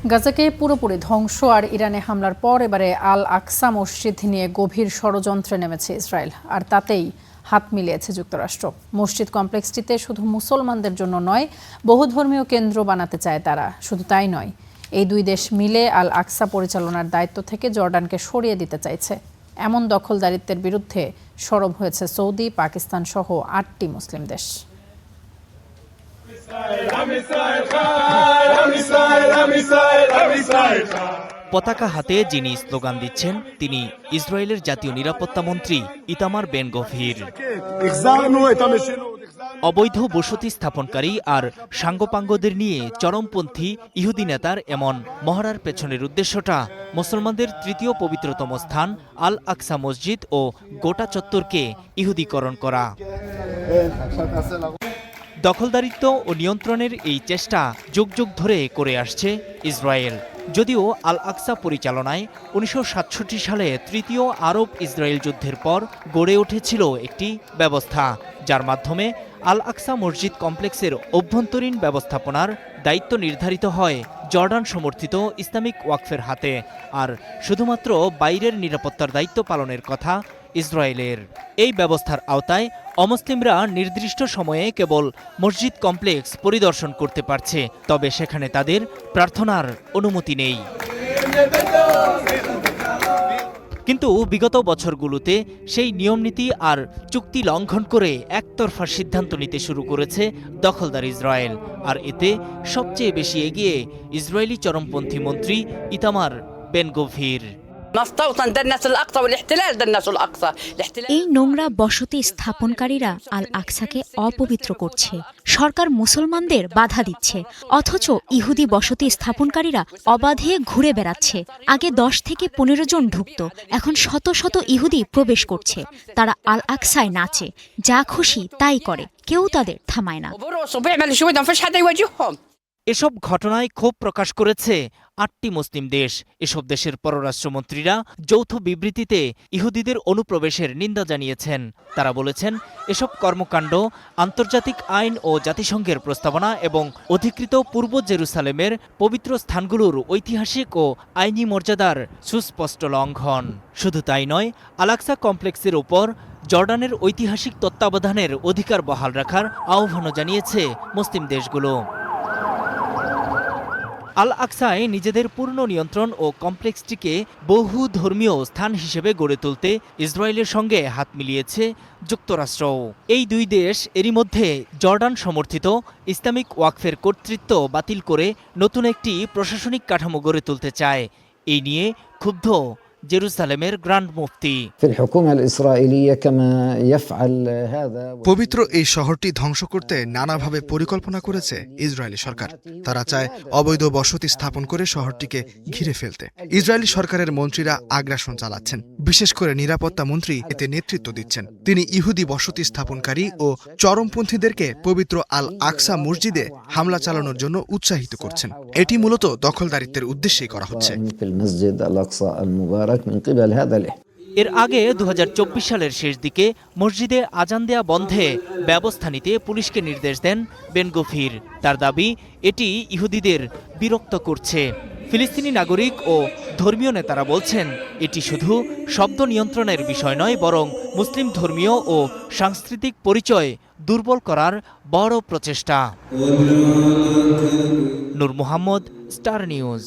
গাজাকে পুরোপুরি ধ্বংস আর ইরানে হামলার পর এবারে আল আকসা মসজিদ নিয়ে গভীর ষড়যন্ত্রে নেমেছে ইসরায়েল, আর তাতেই হাত মিলিয়েছে যুক্তরাষ্ট্র। মসজিদ কমপ্লেক্সটিতে শুধু মুসলমানদের জন্য নয়, বহুধর্মীয় কেন্দ্র বানাতে চায় তারা। শুধু তাই নয়, এই দুই দেশ মিলে আল আকসা পরিচালনার দায়িত্ব থেকে জর্ডানকে সরিয়ে দিতে চাইছে। এমন দখলদারিত্বের বিরুদ্ধে সরব হয়েছে সৌদি, পাকিস্তান সহ ৮টি মুসলিম দেশ। পতাকা হাতে যিনি স্লোগান দিচ্ছেন তিনি ইসরায়েলের জাতীয় নিরাপত্তা মন্ত্রী ইতামার বেন গভির। অবৈধ বসতি স্থাপনকারী আর সাঙ্গপাঙ্গদের নিয়ে চরমপন্থী ইহুদি নেতার এমন মহড়ার পেছনের উদ্দেশ্যটা মুসলমানদের তৃতীয় পবিত্রতম স্থান আল আকসা মসজিদ ও গোটা চত্বরকে ইহুদিকরণ করা। দখলদারিত্ব ও নিয়ন্ত্রণের এই চেষ্টা যুগ যুগ ধরে করে আসছে ইসরায়েল। যদিও আল আকসা পরিচালনায় ১৯৬৭ সালে তৃতীয় আরব ইসরায়েল যুদ্ধের পর গড়ে উঠেছিল একটি ব্যবস্থা, যার মাধ্যমে আল আকসা মসজিদ কমপ্লেক্সের অভ্যন্তরীণ ব্যবস্থাপনার দায়িত্ব নির্ধারিত হয় জর্ডান সমর্থিত ইসলামিক ওয়াকফের হাতে, আর শুধুমাত্র বাইরের নিরাপত্তার দায়িত্ব পালনের কথা ইসরায়েলের। এই ব্যবস্থার আওতায় অমুসলিমরা নির্দিষ্ট সময়ে কেবল মসজিদ কমপ্লেক্স পরিদর্শন করতে পারছে, তবে সেখানে তাদের প্রার্থনার অনুমতি নেই। কিন্তু বিগত বছরগুলোতে সেই নিয়মনীতি আর চুক্তি লঙ্ঘন করে একতরফা সিদ্ধান্ত নিতে শুরু করেছে দখলদার ইসরায়েল, আর এতে সবচেয়ে বেশি এগিয়ে ইসরায়েলি চরমপন্থী মন্ত্রী ইতামার বেন গভির। এই নোংরা বসতি স্থাপনকারীরা আল আকসাকে অপবিত্র করছে। সরকার মুসলমানদের বাধা দিচ্ছে, অথচ ইহুদি বসতি স্থাপনকারীরা অবাধে ঘুরে বেড়াচ্ছে। আগে ১০ থেকে ১৫ জন ঢুকত, এখন শত শত ইহুদি প্রবেশ করছে। তারা আল আকসায় নাচে, যা খুশি তাই করে, কেউ তাদের থামায় না। এসব ঘটনায় ক্ষোভ প্রকাশ করেছে ৮টি মুসলিম দেশ। এসব দেশের পররাষ্ট্রমন্ত্রীরা যৌথ বিবৃতিতে ইহুদিদের অনুপ্রবেশের নিন্দা জানিয়েছেন। তারা বলেছেন, এসব কর্মকাণ্ড আন্তর্জাতিক আইন ও জাতিসংঘের প্রস্তাবনা এবং অধিকৃত পূর্ব জেরুসালেমের পবিত্র স্থানগুলোর ঐতিহাসিক ও আইনি মর্যাদার সুস্পষ্ট লঙ্ঘন। শুধু তাই নয়, আল আকসা কমপ্লেক্সের উপর জর্ডানের ঐতিহাসিক তত্ত্বাবধানের অধিকার বহাল রাখার আহ্বানও জানিয়েছে মুসলিম দেশগুলো। আল আকসায় নিজেদের পূর্ণ নিয়ন্ত্রণ ও কমপ্লেক্সটিকে বহু ধর্মীয় স্থান হিসেবে গড়ে তুলতে ইসরায়েলের সঙ্গে হাত মিলিয়েছে যুক্তরাষ্ট্রও। এই দুই দেশ এরই মধ্যে জর্ডান সমর্থিত ইসলামিক ওয়াকফের কর্তৃত্ব বাতিল করে নতুন একটি প্রশাসনিক কাঠামো গড়ে তুলতে চায়। এই নিয়ে ক্ষুব্ধ জেরুসালেমের গ্র্যান্ড মুফতি। পবিত্র এই শহরটি ধ্বংস করতে নানাভাবে পরিকল্পনা করেছে ইসরায়েলি সরকার। তারা চায় অবৈধ বসতি স্থাপন করে শহরটিকে ঘিরে ফেলতে। ইসরায়েলি সরকারের মন্ত্রীরা আগ্রাসন চালাচ্ছেন, বিশেষ করে নিরাপত্তা মন্ত্রী এতে নেতৃত্ব দিচ্ছেন। তিনি ইহুদি বসতি স্থাপনকারী ও চরমপন্থীদেরকে পবিত্র আল আকসা মসজিদে হামলা চালানোর জন্য উৎসাহিত করছেন। এটি মূলত দখলদারিত্বের উদ্দেশ্যেই করা হচ্ছে। এর আগে ২০২৪ সালের শেষ দিকে মসজিদে আজান দেয়া বন্ধে ব্যবস্থা নিতে পুলিশকে নির্দেশ দেন বেন গভির। তার দাবি, এটি ইহুদিদের বিরক্ত করছে। ফিলিস্তিনি নাগরিক ও ধর্মীয় নেতারা বলছেন, এটি শুধু শব্দ নিয়ন্ত্রণের বিষয় নয়, বরং মুসলিম ধর্মীয় ও সাংস্কৃতিক পরিচয় দুর্বল করার বড় প্রচেষ্টা। নূর মোহাম্মদ, স্টার নিউজ।